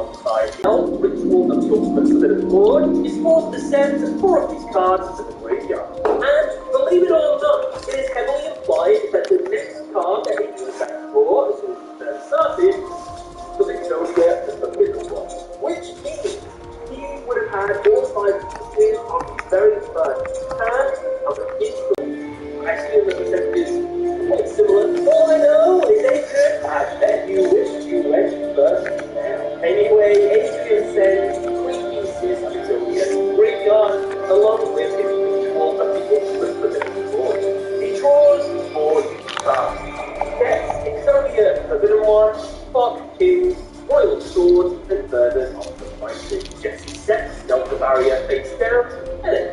alongside the ritual of the ultimate forbidden lord is forced to send 4 of these cards to the graveyard. And believe it or not, it is heavily implied that the next card that he was back for, as soon as the turn started, was Exodia the Forbidden One, which means he would have had all 5 pieces on his very first turn of the install. I assume the percentage is quite similar. All I know is Adrian, I bet you wish you went first now. Anyway, Adrian sends 3 pieces of Exodia to the graveyard, along with his ritual of the ultimate forbidden lord. He draws 4 new cards. Gets Exodia the Forbidden One, Fuck Kings, Royal Sword, and Burden of the Mighty. Jesse sets Delta Barrier face down, and then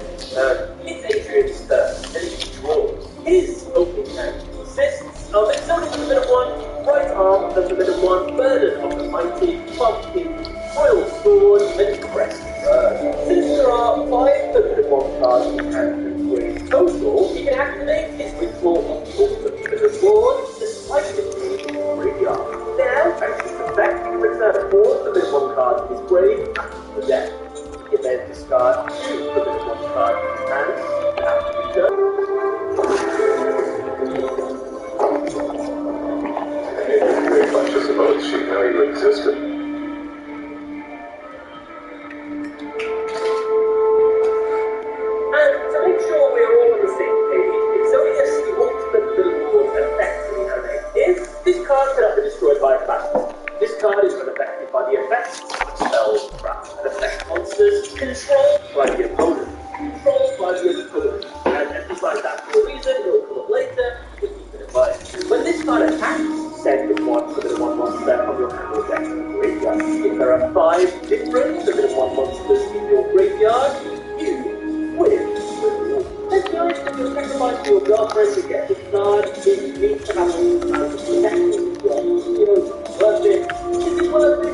it's Adrian's turn, and he draws. His opening hand consists of Exodia the Forbidden One, Right Arm of the Forbidden One, Burden of the Mighty, Fuck Kings, Royal Sword, and Crest Bird. Since there are 5 Forbidden One cards in hand and 3 total, he can activate his ritual of the ultimate Forbidden Lord, despite it being in the graveyard. Now, thanks to this effect, he can return 4 Forbidden One cards to his grave after the death. He can then discard 2 Forbidden One cards in his hand after the turn. Very much as suppose she know you existed. And to make sure we're all on the same page, Exodius, the ultimate Forbidden Lord's effect in the anime is this card cannot be destroyed by a battle. This card is unaffected by the effects of spells, traps, and effect monsters, controlled by the opponent. Controlled by the opponent. And emphasize that for a reason, it will come up later, but keep it in mind. When this card attacks, send 1 Forbidden One monster from your hand or deck to the graveyard. If there are 5 different Forbidden One monsters in your graveyard, you win. Let's be honest, if you're sacrificing your girlfriend to get this card, it needs to have all kinds of protection as well. You know, worth it. Is it worth it?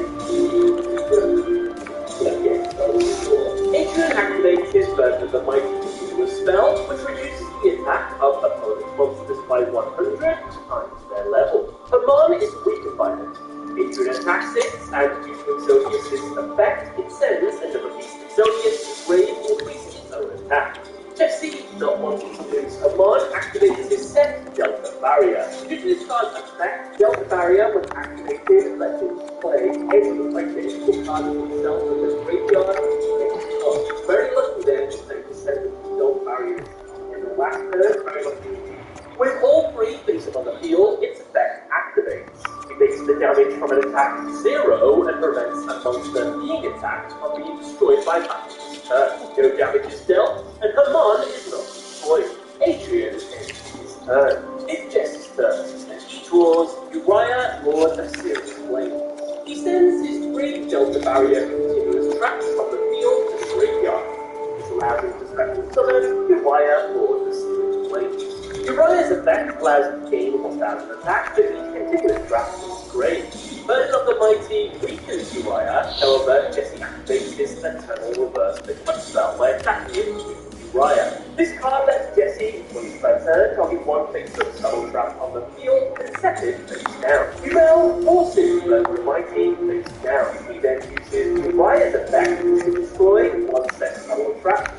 Adrian activates his version of the Mighty Continuous spell, which reduces the attack of opponent monsters by 100 times their level. Herman is weakened by it. Adrian attacks it, and due to Exodius' effect, it sends another piece of Exodius to grave, increasing its own attack. Jesse, not wanting to lose Herman, activates his set, Delta Barrier. Due to this card's effect, Delta Barrier, when activated, lets him play any identical card of himself in the graveyard. Very lucky there to take the set of Delta Barriers. In the last turn, very lucky. With all 3 faces on the field, its effect activates. It makes the damage from an attack 0 and prevents a monster being attacked from being destroyed by battle. No damage is dealt, and Herman is not destroyed. Adrian ends his turn. It's Jesse's turn, and he draws Uriah, Lord of Serious Flames. He sends his 3 Delta Barrier continuous traps from the field to the graveyard. This allows him to special summon Uriah, Lord of Serious Flames. Uriah's effect allows him to gain 1,000 attack to each continuous trap in his grave. Burden of the Mighty weakens Uriah, however, Jesse activates his Eternal Reverse the Quick spell by attacking him with Uriah. This card lets Jesse, when he's per turn, target 1 face-up subtle trap on the field and set it face down. Uriah forces Burden of the Mighty face down. He then uses Uriah's effect to destroy 1 set subtle trap.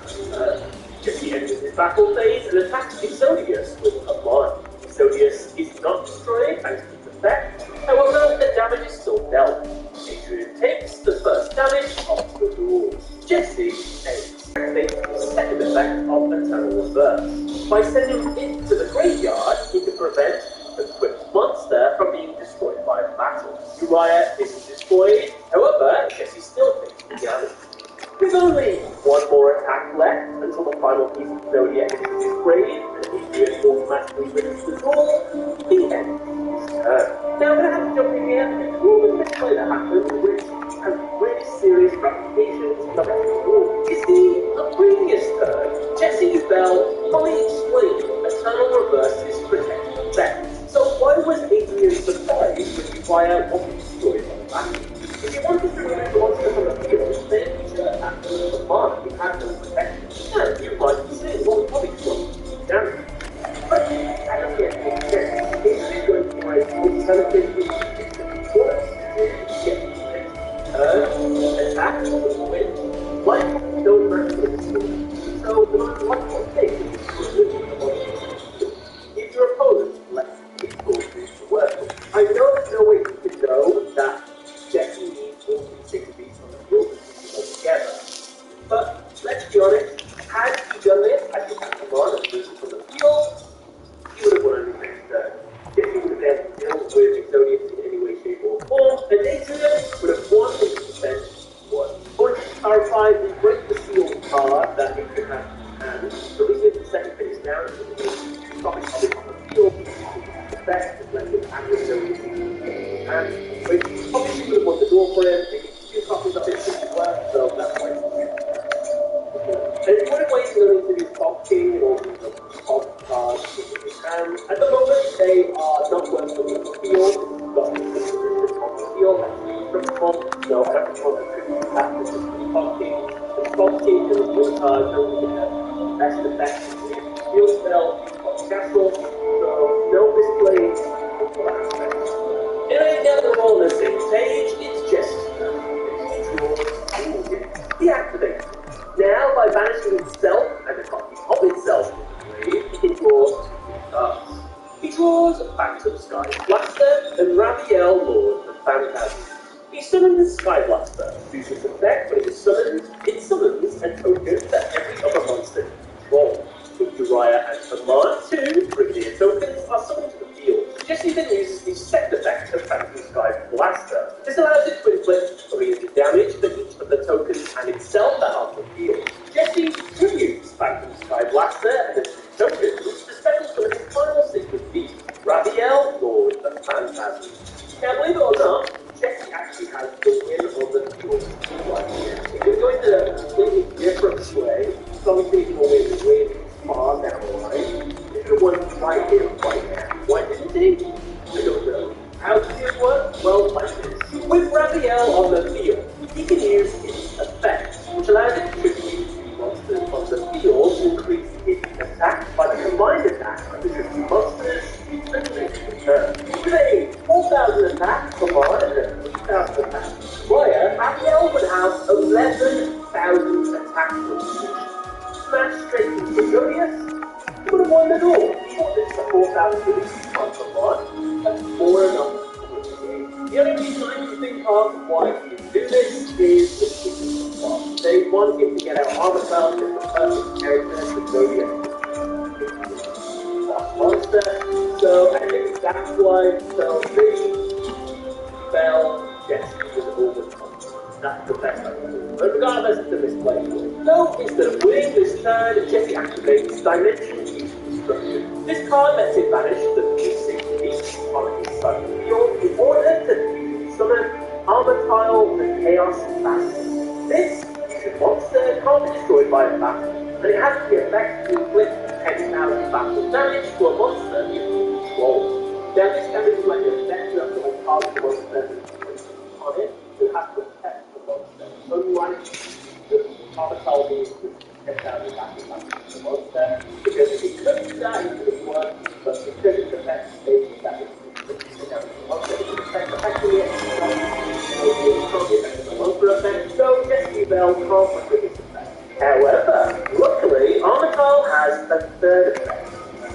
Jesse enters his battle phase and attacks Exodius with a mod. Exodius is not destroyed thanks to its effect, however, the damage is still dealt. Adrian takes the first damage off the duel. Jesse activates the second effect of Eternal Reverse. By sending it to the graveyard, he can prevent the equipped monster from being destroyed by a battle. Uriah isn't destroyed, however, Jesse still takes the damage. There's only 1 more attack left until the final piece of Exodia enters his grave, and Adrian automatically wins the duel. The end of his turn. Now I'm going to have to jump in here, because all the misplay that happens, which has really serious ramifications for the rest of the duel. You see, the previous turn, Jesse Bell fully explained Eternal Reverse's protection effect. So why was Adrian surprised when Uriah wasn't destroyed by the battle? If you wanted to remove the monster from the field, then you should have acted the mark you had no protection. And you might be saying, well, we probably should damage. But I don't get any sense. Adrian going for an alternative works to get attack with win. Life don't match with the skill. So no matter what you take, if your opponent lets it go through to work with. I know there's no way you can know that Jesse needs all 6 beats on the field to keep them together. But let's be honest, had he done this, I think that's come on and moved from the field, he would have won in the next turn. Jesse would have then dealt with Exodius in any way, shape, or form, and Adrian would have 100% won. I want to clarify the break the seal card that Adrian has in hand. The reason it's the second phase now is because it's probably on the field, the best is left with Exodius and which probably should have won the door for him. They get 2 copies of it as well, so that's why it's there's one way to go into these boxing or pop cards and at the moment they are not working on the field, but on the field actually principle, so I don't know what the happens with the boxing. The boxing and the field cards don't really have best effect field spell, castle, so no misplays for that aspect. And I get them all on the same page, it's just he activates. Now, by banishing itself and a copy of itself, he draws 2 cards. He draws Phantom Sky Blaster and Raphael Lord of Phantasm. He summons the Sky Blaster. Use its effect when it is summoned, it summons a token that every other monster controls. Uriah and Command 2 Brigadier tokens are summoned to the field. Jesse then uses the second effect of Phantom Sky Blaster. This allows it to inflict 300 damage to each of the tokens and itself that are on the field. Jesse tributes Phantom Sky Blaster and its tokens, which the special summon its final secret beast, Raphael, Lord of Phantasm. Now, believe it or not, Jesse actually has the win on the field right here. If you're going to a completely different way, something will win way far down the line. He could have won right here, right now. Why didn't he? I don't know. How did he work? Well, like this. With Raphael on the field, he can use its effect, which allows it to tribute monsters on the field to increase its attack by the combined attack of the tribute monsters and make it return. With a 4,000 attack command and a 3,000 attack player, Raphael would have 11,000 attack points. Smash straight into Exodius, he would have won the door. He wanted the 4,000 release on command, that's more enough to win the game. The only reason I can think of why he didn't do this is the they want him to get out armor spells as the perfect character to Exodius. Monster. So I think that's why maybe Bell Jesse was overcome. That's the best I can do. But regardless of the misplay. So instead of winning this turn, Jesse activates Dimension Destruction. This card lets him banish the P6 beast on his side of the field in order to summon Armor Tile and Chaos Battle. This monster can't be destroyed by a battle, and it has the effect to inflict 10,000 battle damage to a monster in control. Now this damage is like an effect of the target monster on it, who has to protect the monster. Unlike the Armatal being 10,000 battle damage to the monster, because if he could do that, it could work, but because its effect states that it's inflicting damage to the monster, it can affect effectively it. So Jesse Bell can't work with this effect. However, luckily, Armatal has a third effect.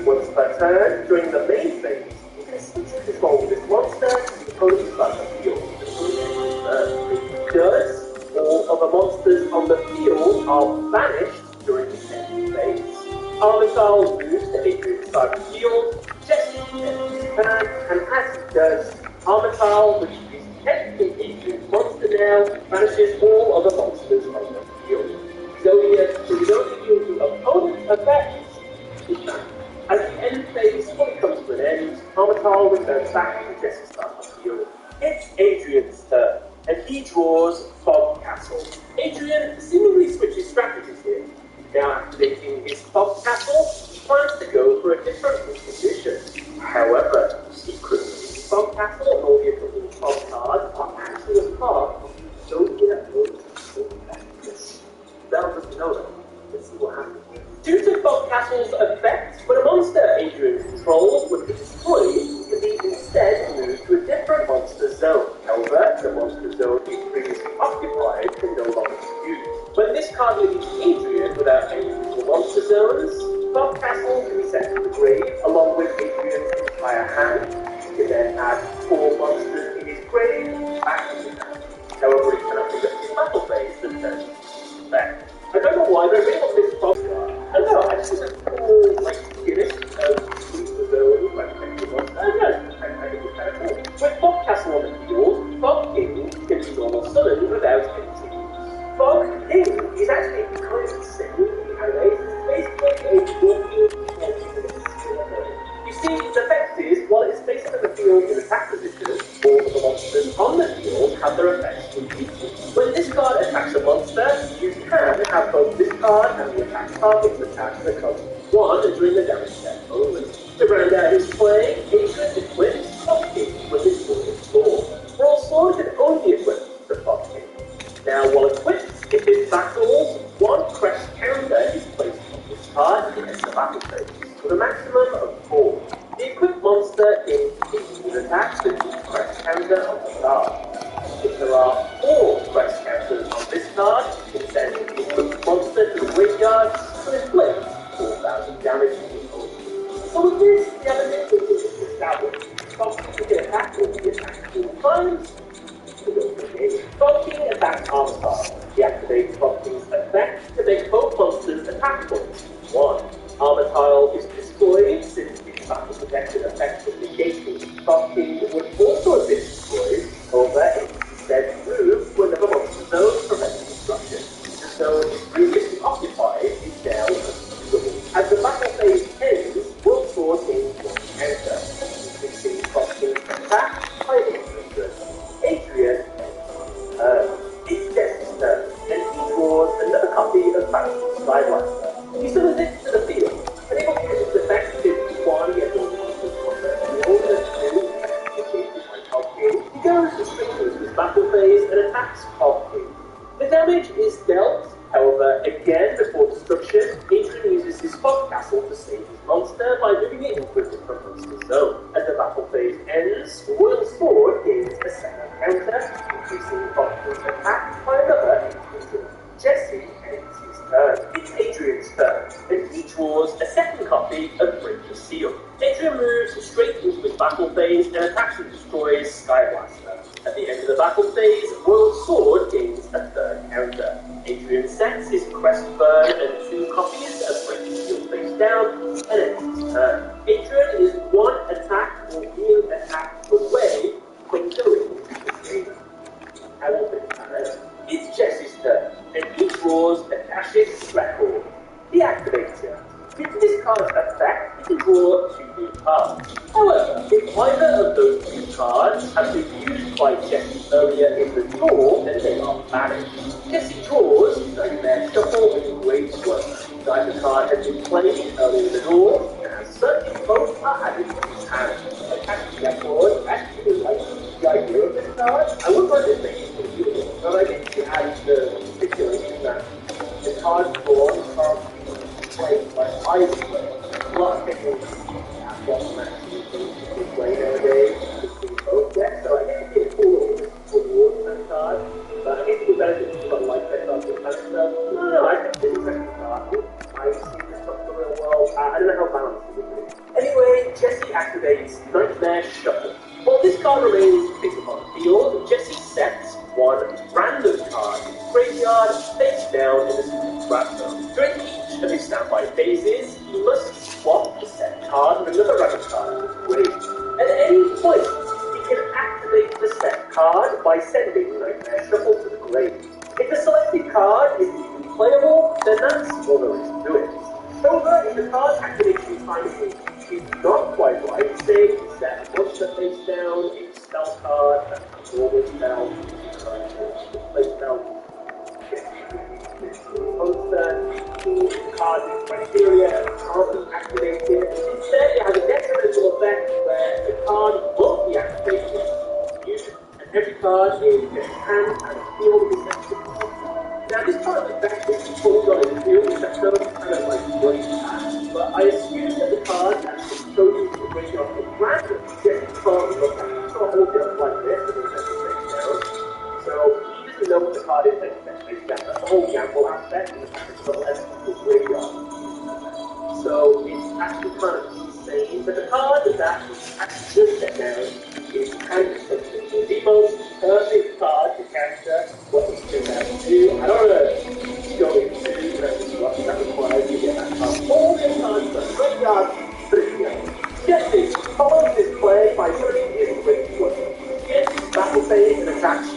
Once per turn, during the main phase, you can switch to control this monster to the opponent's side of the field. Thus, all other monsters on the field are banished during the end phase. Armatal moves to Adrian's side of the field, Jesse enters his turn, and as he does, Armatal, which is technically Adrian's monster now, banishes all other monsters on the field. Exodius, who is only used to opponent's effects, is back. As the end phase fully comes to an end, Armatal returns back to Jesse's side of the field. It's Adrian's turn, and he draws Fog Castle. Adrian seemingly switches strategies here. Now activating his Fog Castle, he plans to go for a different position. However, secretly, Fog Castle and all the accompanying Fog cards are actually a part of the Zodiac Bell doesn't know that. Let's see what happens. Due to Fog Castle's effect, when a monster Adrian controls would be destroyed, it can be instead moved to a different monster zone. However, the monster zone he previously can no longer be used. When this card leaves Adrian without any usable monster zones, Bob Castle can be sent to the grave along with Adrian's entire hand. He can then add 4 monsters in his grave back to his hand. However, he cannot forget his battle phase that turns back. I don't know why, but I really want this Bob card. I don't know, I just think it's a cool, like, gimmick of the zone, like, I don't know, I think it's kind of cool. With Bob Castle on the field, Bob King can be normal summoned without any teams. Bob King is actually kind of insane in the anime. It's basically a walking You see, the effect is, while it's facing in the field in attack position, all of the monsters on the field have their effects repeated. When this card attacks a monster, you can have both this card and the attack target's attack become 1 during the damage step only. To round out his play, Adrian equips Bob King with his Royal Sword. Royal Sword can only be equipped to Bob King. Now, while equipped, if it battles, 1 crest counter is placed on this card at the end of the battle phase, with a maximum of 4. The equipped monster can use attacks with each crest counter on the card. If there are 4 crest counters on this card, you can send the equipped monster to the graveyard and inflict 4,000 damage to the opponent. So with this, the element is established. Bob King can attack or be attacked 2 times. Bob King attacks Armor Card. He activates Bob King's effect to make both monsters attack points 1. Armor Tile is destroyed since its battle protection effect is negated. Bob King would also have been destroyed, however, it instead moved to another monster zone preventing destruction. The zone is previously occupied is now unusable. As the battle phase ends, World Sword gains 1 counter, increasing Bob King's attack by 800. Adrian it's Jesse's turn, and he draws another copy of Battle Skyblaster. He summons it to the field, and able to use its effect to 1 get more monsters from the field, and 2 execute behind Bob King. He goes to strengthens his battle phase and attacks Bob King. The damage is dealt, however, again before destruction, Adrian uses his Bob Castle to save his monster by moving it into a different monster zone. As the battle phase ends, the Royal Sword gains a second counter, increasing Bob King's attack by another 800. Jesse ends his turn. It's Adrian's turn, and he draws a second copy of Break the Seal. Adrian moves straight into his battle phase and attacks and destroys Skyblaster. At the end of the battle phase, Royal Sword gains a 3rd counter. Adrian sets his Crest Burn and 2 copies of Break the Seal face down, and ends his turn. Adrian is 1 attack or healing attack away from going into the game. I will finish that. It's Jesse's turn, and he draws a Akashic Record. He activates it. Due to this card's effect, he can draw 2 new cards. However, if either of those 2 cards have been used by Jesse earlier in the draw, then they are banished. Jesse draws Nightmare Shuffle and Great Swirl. Neither card has been played earlier in the draw, and as such, both are added to his hand. Akashic Record actually likes the idea of this card. I would like to make it beautiful, but I think to add the stipulation that the card drawn can't be played by either player. A lot of people have got matches to play nowadays between both decks, so I think it's cool towards that card. But I guess it would benefit people that like that card kind of stuff. No, I think this is a good card. I've seen this stuff real well. I don't know how balanced it is. Anyway, Jesse activates Nightmare Shuffle. While this card remains visible on the field, Jesse sets 1 random card in his graveyard face down in the scrap zone. During each of his standby phases, he must swap the set card with another random card in his grave. At any point, he can activate the set card by sending Nightmare Shuffle to the grave. If the selected card is easily playable, then that's all there is to it. However, if the card activation timing is not quite right, say you set a monster face down, a spell card, a normal spell, play spell, the card is criteria and can't be activated. Instead, it has a detrimental effect where the card won't be activated, and every card in your hand and field is activated. Now, this part of the effect is fully got in the field, that's kind of like great past, but I assume that the card that's chosen to bring up the random gets the card look at it. So I'll hold it up like this, and then let it break down. So he doesn't know what the card is, that's the whole gamble aspect, and the fact it's double S graveyard. So it's actually kind of insane, but the card that actually should set down is Hand Destruction. The most perfect card to counter what it's turned out to do. I don't want to go into what that requires to get that card. All the cards are graveyard, but it's Jesse follows this play by putting his Great Wormer. Gets battle phase and attacks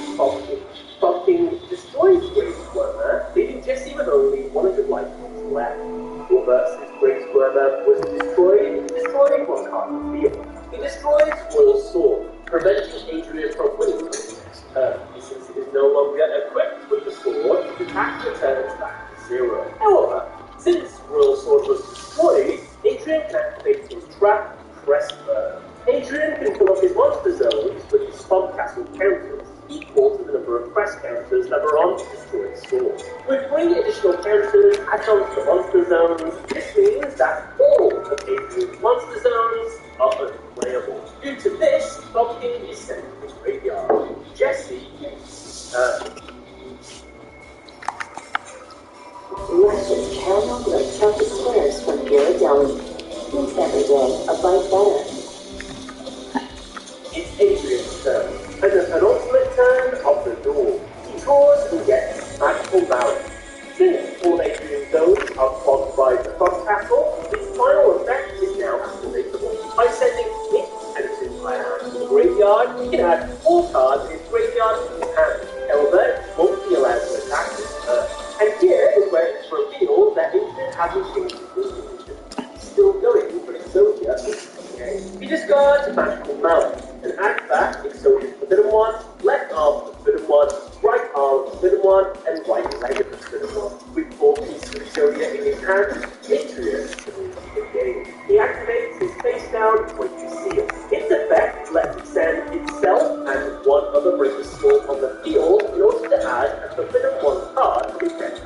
fucking destroys Great Wormer, leaving Jesse with only 100 life points left. Versus Great Wormer was destroying one card on the field. He destroys Royal Sword, preventing Adrian from winning the next turn. Since it is no longer equipped with the sword, the attack returns back to 0. However, since Royal Sword was destroyed, Adrian can activate his trap, Crest Burn. Adrian can fill up his monster zones with his Swamp Castle counters, equal to the number of Crest counters that are on Destroyed Sword. With 3 additional counters added on to the monster zones, this means that all of Adrian's monster zones are unplayable. Due to this, Bob King is sent to his graveyard. Jesse gets Russian caramel grilled chocolate squares from Ghirardelli. Makes every day a bite better. It's Adrian's turn, and the penultimate turn of the duel. He draws and gets Magical Balance. Since all Adrian's zones are clogged by the Frog Castle, its final effect is now activatable. By sending it and its entire to the graveyard, he can add 4 cards in his graveyard to his hand. However, it won't be allowed to attack this turn. And here is where it's revealed that Adrian hasn't changed his position. He's still going for Exodia in the game. He discards Magical Balance and adds back Exodia's Forbidden One, left arm Forbidden One, right arm Forbidden One, and right leg of Forbidden One. With 4 pieces of Exodia in his hand, Adrian wins the game. He activates his face down when you seal. Its effect lets it send itself and 1 other Breaker Skull on the field in order to add a Forbidden One card to his hand.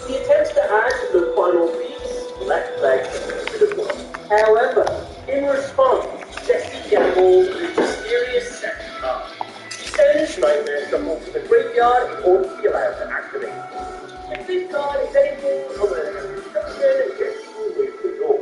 He attempts to add the final piece, left leg of Forbidden One. However, in response, Jesse gambles with a mysterious second card. He sends Nightmare Shuffle to the graveyard in order to be allowed to activate it. If this card is anything other than destruction, Jesse will win the duel.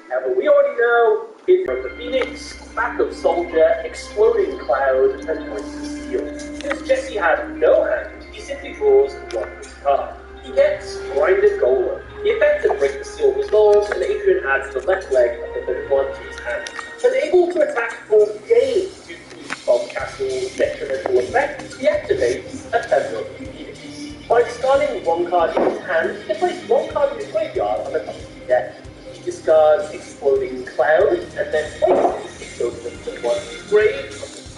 However, we already know it's the Phoenix, Backup Soldier, Exploding Cloud, and Points Steel. Since Jesse has no hand, he simply draws 1 card. He gets Grinded Golem. The effect of Break the Seal resolves, and Adrian adds the left leg of the third one to his hand. Unable to attack or gain due to his Bob Castle's detrimental effect, he activates a Feather of Phoenix. By discarding 1 card in his hand, he can place 1 card in his graveyard on the top of the deck. He discards Exploding Cloud, and then places Exploding One in his grave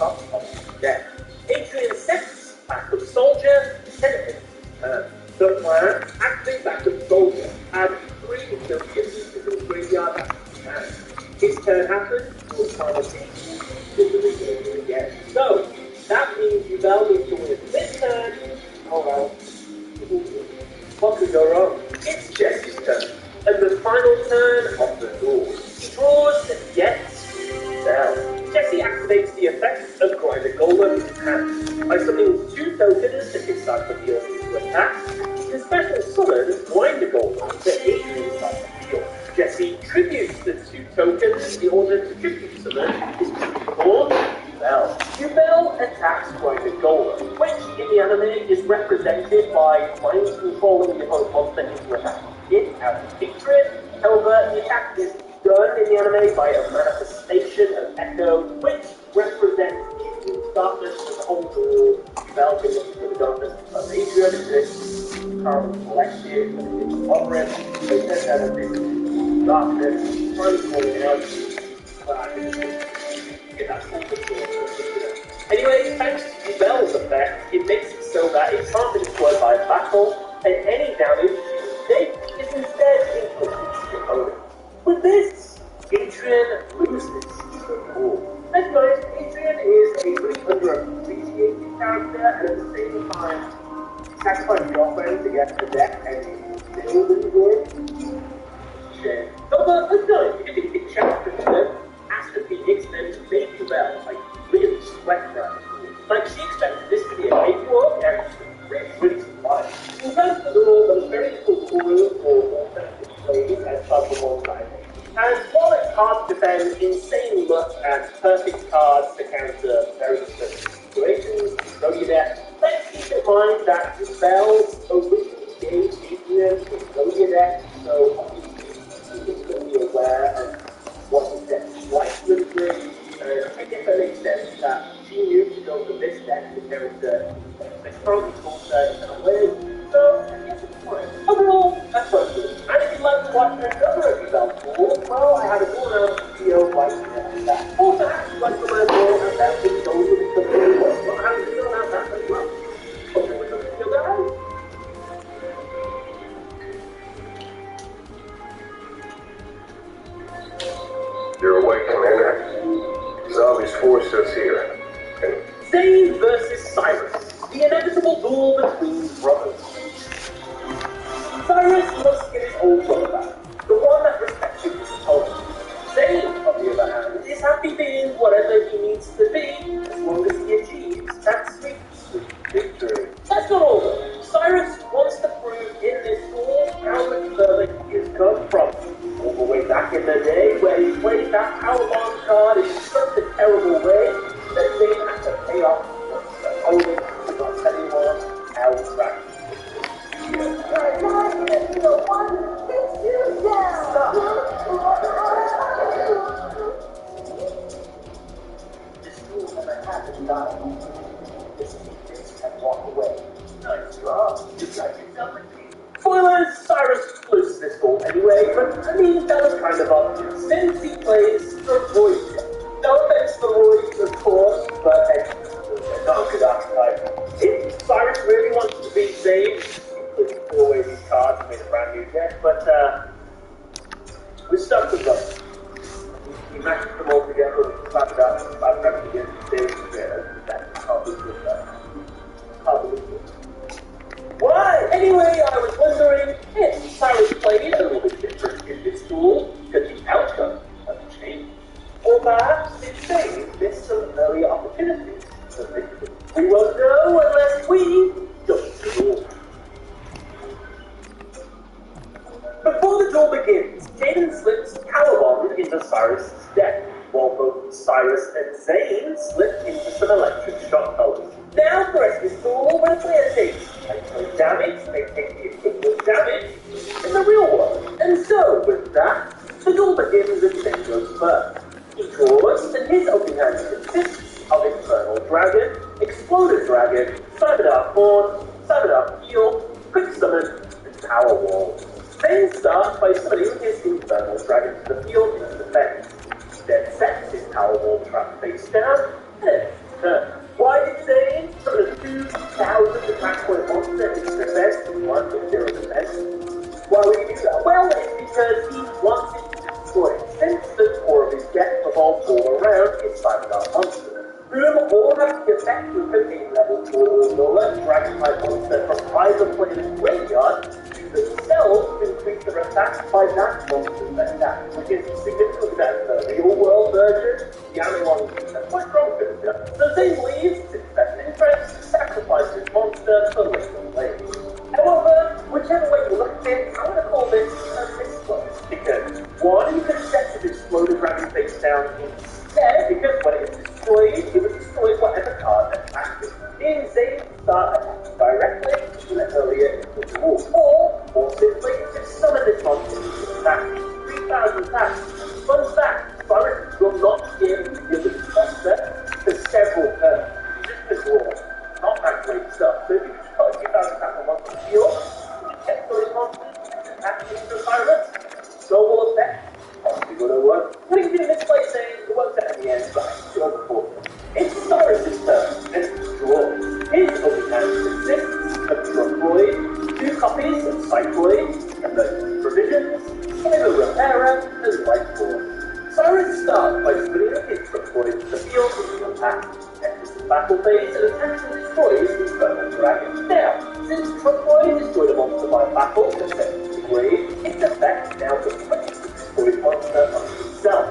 on the top of the deck. Adrian sets Backup Soldier, and ends his turn. Third plan, activate Backup Soldier, add 3 Exodia to his graveyard at his hand. His turn happens, his final piece, the again. So, that means you now need to win this turn. Oh well. What could go wrong? It's Jesse's turn, and the final turn of the duel. He draws and gets Bell. Jesse activates the effect of Grinded Golem in his hand. By summoning 2 tokens to his side of the field to attack, he can special summon Grinded Golem to Adrian's side of the field. Jesse tributes the 2 tokens in order to tribute summon his called Bell. Bell attacks Grinded Golem, which in the anime is represented by mind controlling the opponent's monster into attack it out of hatred. However, the attack is done in the anime by a manifestation of Echo, which represents Adrian's darkness as a whole duel. Bell can look for the darkness of Adrian exists, Carl collected, and it's operant, they send out a big darkness, trying to pull it out, but I can get that full control. Anyway, thanks to Bell's effect, it makes it so that it can't be destroyed by a battle, and any damage you take is instead inflicted to the opponent. With this, Adrian loses the duel. Let's notice, Adrian is a really underappreciated character, and at the same time, sacrificed girlfriend to get the deck and still didn't win. Shame. However, let's notice, if you can check the Ask the Phoenix, then maybe Bell, like, really sweat her. Like, she expected this to be a cakewalk, and active spells, open game Adrian, deck, so obviously you can be aware of what the deck is like with me. I guess that makes sense that she knew to go for this deck because there is the historical culture in some ways, so I guess it's fine. Overall, that's what good. And if you'd like to watch another of these outdoors, well, I have a full video right there. Also, if you'd like to learn more about the goals of the real world, well, how do you feel about that as well? Okay, we're going to feel that. You're awake, Commander. Zombies forced us here. Zane versus Cyrus, the inevitable duel between brothers. Cyrus must get his old brother back, the one that respected his opponent. Zane, on the other hand, is happy being whatever he needs to be as long as he achieves that sweet, sweet victory. That's not all though. Cyrus wants to prove in this duel how much further he has come from. All the way back in the day where he played that Powerbomb card in such a terrible way that Zane had to pay off the opponent to not tell anyone how trash. This duel never happened, darling. Just take this and walk away. Nice job. You got yourself a team. Spoilers, Cyrus loses this goal anyway, but I mean, that was kind of obvious, since he plays the Roy deck. No offense to Roy, of course, but not a good archetype. If Cyrus really wants to beat Zane, he could throw away these cards and make a brand new deck, but we're stuck with them. We matched them all together, we slapped it up, slapped it up against Zane together. That's how we do that. How we do it. Why? Anyway, I was wondering if Cyrus played a little bit different in this duel, could the outcome have changed? Or perhaps if Zane missed some earlier opportunities for victory. We won't know unless we jump the duel. Before the duel begins, Jaden slips Powerbomb into Cyrus' deck, while both Cyrus and Zane slip into some electric shock colors. Now, the rest of this duel, when a player takes damage, they take the equivalent damage in the real world. And so, with that, the duel begins and Zane goes first. He draws, and his opening hand consists of Infernal Dragon, Exploded Dragon, Cyberdark Horn, Cyberdark Heal, Quick Summon, and Power Wall. Zane starts by summoning his Infernal Dragon to the field into defense. He then sets his Power Wall trap face down, and ends his turn. Why did Zane summon a 2,000 attack point monster into defense and 1 with 0 defense? Why would he do that? Well, it's because he wants it to destroy it, since the core of his deck revolves all around his Cyberdark monster, whom all have the effect of containing level 4 lower dragon-type monster from either player's graveyard to themselves to increase their attack by that monster's attack, which is significantly better than the real-world version. The Amazon is a quite strong finisher. So Zane believes it's in his best interest to sacrifice his monster for later play. However, whichever way you look at it, I'm going to call this a misclose, because one, you could set his Exploded Dragon face down instead, because when it is destroyed, it would destroy whatever card attacked it. In Zane start attacking directly, even earlier in the duel. Or, more simply, just summon this monster to attack. 3,000 attacks. Fun fact, Cyrus will not give the other monster for several turns. Just the draw. Not that great stuff. So if you just got a 2,000 attack on monster field, you can check for his monster, attack into Cyrus, snowball effect, possibly going to work. What you can do in this play saying it works out in the end, but it's go before. It's Cyrus' turn, and it's draw. His opening hand consists of Trumpoid, 2 copies of Cycloid, Emergency Provisions, Cyber Repairer, and Lightboard. Cyrus starts by spinning his Trumpoid to the field with the attack, enters the battle phase, and attacks and destroys his Infernal Dragon. Now, since Trumpoid destroyed a monster by battle and sent it to the grave, its effect now puts the destroyed monster onto himself,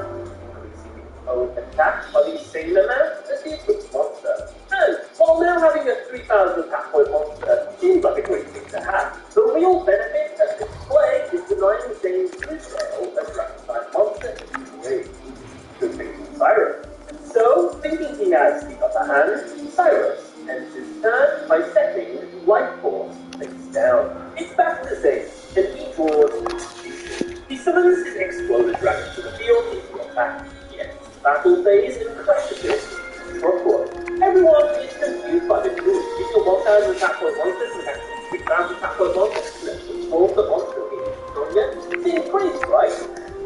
increasing its own attack by the same amount as the equipped monster. And while now having a 3,000 attack point monster seems like a great thing to have, the real benefit of this play is denying Zane's resale of dragon-type monster in the grave. Good thing for Cyrus. So, thinking he has the upper hand, Cyrus ends his turn by setting Lightboard face down. It's back to Zane, and he draws Execution. He summons his exploded dragon to the field into attack. He ends his battle phase and crashes it into Trockwood. Everyone is confused by this move. You can walk out and attack those monsters and actually round to attack those monsters and then transform the monster being stronger. Seems crazy, right?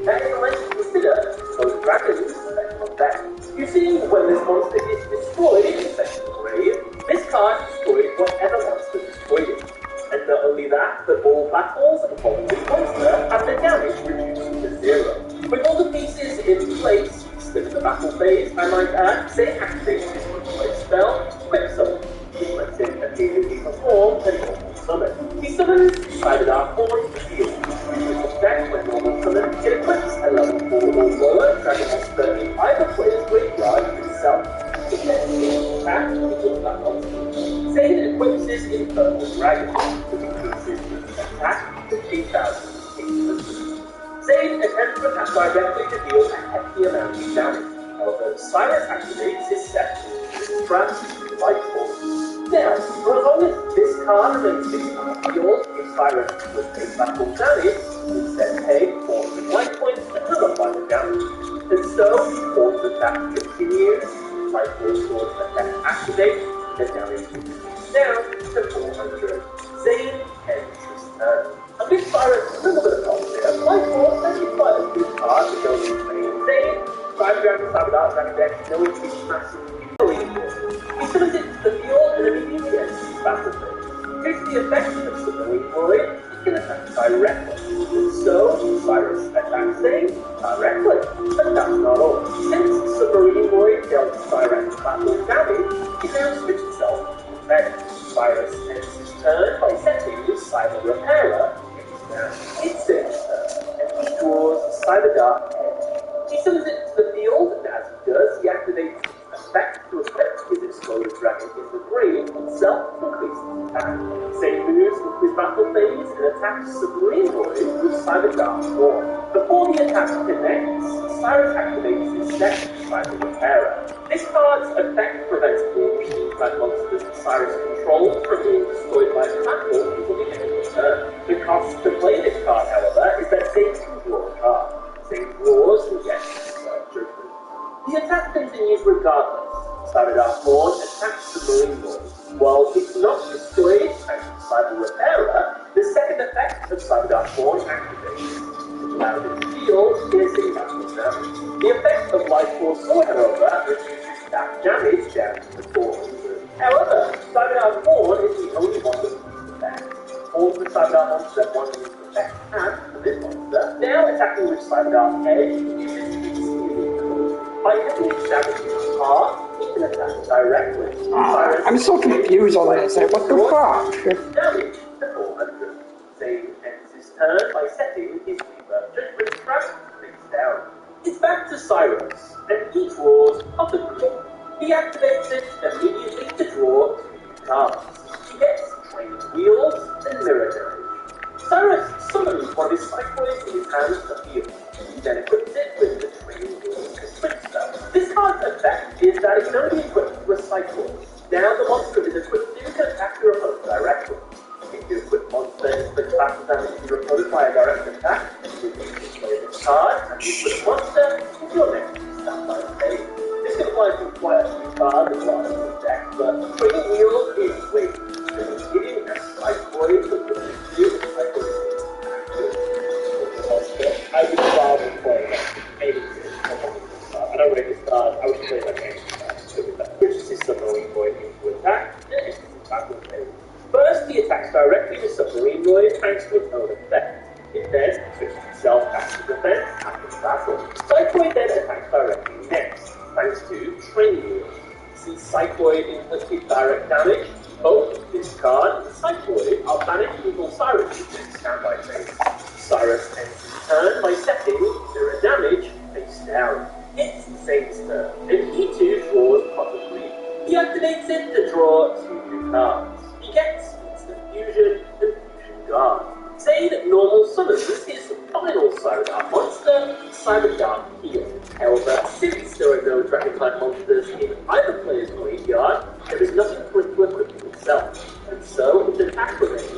That is unless you consider those dragons effect on that. You see, when this monster is destroyed in the grave, this card destroys whatever monster destroyed it. And not only that, but all battles involving this monster have their damage reduced to 0. With all the pieces in place, instead of the battle phase, I might add, say activates this quick spell, Quick Summon. This lets him immediately perform a normal summon. He summons Decided Our Horn to the field. This effect, when normal summon, it equips a level 4 or lower dragon monster in either player's graveyard itself. It then gains attack equal to that monster. Say it equips this Infernal Dragon, which increases its attack to 3,800. Save attempts to attack directly to deal a hefty amount of damage. However, Cyrus activates his set with Trance Light Force. Now, for as long as this card remains fixed on the field, if Cyrus would take battle damage, instead pay 400 light points to nullify the damage. And so, Force attack continues, Light Force Sword effect activates, the damage is down to 400. Zane ends his turn. I'll give Cyrus a little bit of help here. Light Force actually quite a good card to go into main. Zane, Cyber Dragon, Cyber Dark Dragon deck, knowing to be massive. He summons it to the field and immediately ends his battle phase. Due to the effect of Submarine Void, he can attack directly. And so, Cyrus attacks Zane directly. But that's not all. Since Submarine Void dealt Cyrus battle damage, he now switches himself to defense. Cyrus ends his turn by setting Cyber Repairer face down. It's Zane's turn, and he draws Cyber Dark Edge. He summons it to the field, and as he does, he activates effect to equip his exploded dragon in the grave itself to increase his attack. Zane moves into his battle phase and attacks Submarine Void with Cyber Dark Horn. Before the attack connects, Cyrus activates his second Cyber Repairer. This card's effect prevents all machine-clad monsters Cyrus controls from being destroyed by the platform until the end of the turn. The cost to play this card, however, is that Zane can draw a card. Zane draws and gets Judgment. The attack continues regardless. Cyber Dark Horn attacks Submarine Void. While it's not destroyed thanks to Cyber Repairer, the second effect of Cyber Dark Horn activates, which allows it to deal piercing magical damage. The effect of Light Force Sword, however, reduces that damage down to 400. However, Cyber Dark Horn is the only one that uses effect. All the Cyber Dark monsters that want to use effect and for this monster, now attacking with Cyber Dark Edge uses its by heavily damaging his heart, he can attack directly. I'm so confused on this. What the fuck? Damage to 400. Zane ends his turn by setting his Rebirth Judgment trap face down. It's back to Cyrus, and he draws Puppet Claw. He activates it immediately to draw 2 cards. He gets Trained Wheels and Mirror damage. Cyrus summons one of his Cycloids in his hand to the field. He then equips it with the Trained Wheels and Switch spell. This card's effect is that it can only be equipped with Cycloids. Now the monster is equipped to attack your opponent directly. If you equip monster inflicts battle damage to your opponent by a direct attack, you can display this card and you put the monster into your next standby phase. This can apply to quite a few cards as well as the deck, but Training Wheels is great. Giving a Cycloid with the new Cycloid monster. I would rather play maybe I don't rate this card, I would play that game. Which is his Submarine Void into attack, and it's his battle phase. First, he attacks directly with Submarine Void thanks to its own effect. It then switches itself back to defense after the battle. Cycloid then attacks directly next, thanks to Training Wheels. Since Cycloid inflicted direct damage, both this card and Cycloid are banished until Cyrus is in standby phase. Cyrus ends his turn by setting 0 damage face down. It's Zane's turn, and he too draws Puppet Green. He activates it to draw 2 new cards. He gets Instant Fusion and Fusion Guard. Zane normal summons his final Cyber Dark monster, Cyber Dark Heal. However, since there are no Dragon-type monsters in either player's graveyard, there is nothing for it to equip himself, and so its attack remains